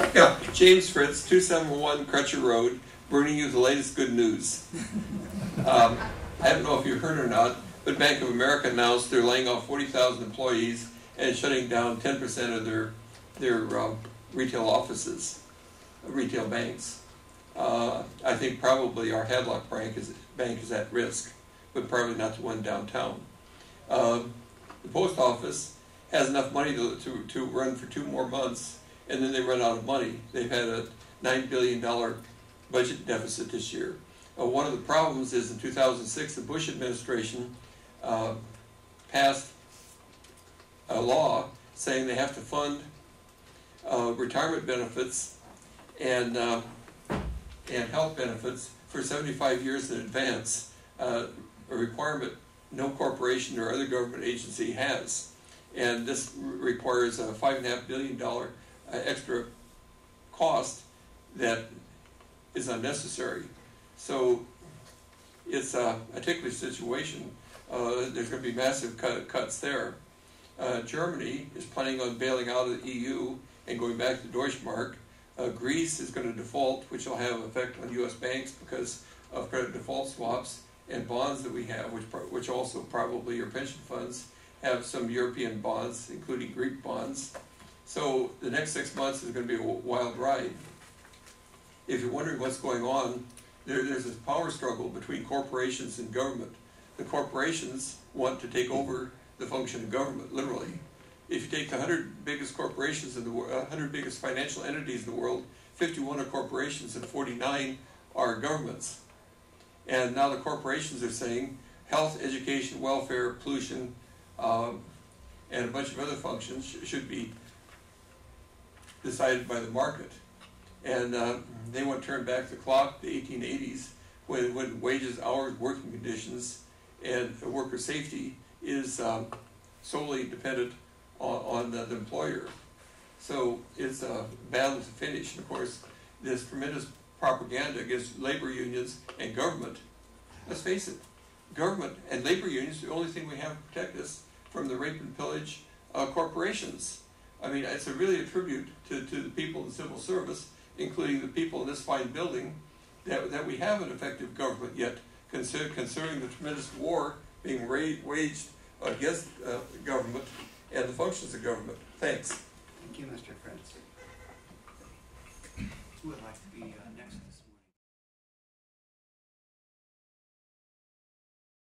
Yeah, James Fritz, 271 Crutcher Road, bringing you the latest good news. I don't know if you heard or not, but Bank of America announced they're laying off 40,000 employees and shutting down 10% of their retail offices, retail banks. I think probably our Hadlock bank is at risk, but probably not the one downtown. The post office has enough money to run for 2 more months, and then they run out of money. They've had a $9 billion budget deficit this year. One of the problems is in 2006, the Bush administration passed a law saying they have to fund retirement benefits and health benefits for 75 years in advance, a requirement no corporation or other government agency has. And this requires a $5.5 billion extra cost that is unnecessary. So it's a ticklish situation. There's going to be massive cuts there. Germany is planning on bailing out of the EU and going back to the Deutschmark. Greece is going to default, which will have an effect on U.S. banks because of credit default swaps and bonds that we have, which also probably your pension funds have some European bonds, including Greek bonds. So the next 6 months is going to be a wild ride. If you're wondering what's going on, there's this power struggle between corporations and government. The corporations want to take over the function of government, literally. If you take the 100 biggest corporations in the world, 100 biggest financial entities in the world, 51 are corporations and 49 are governments. And now the corporations are saying health, education, welfare, pollution, and a bunch of other functions should be decided by the market. And they want to turn back the clock to the 1880s when wages, hours, working conditions, and worker safety is solely dependent on the employer. So it's a battle to finish. And of course, this tremendous propaganda against labor unions and government. Let's face it, government and labor unions are the only thing we have to protect us from the rape and pillage corporations. I mean, it's really a tribute to the people in the civil service, including the people in this fine building, that we have an effective government yet, considering the tremendous war being waged against government and the functions of government. Thanks. Thank you, Mr. Fritz. Who would like to be next?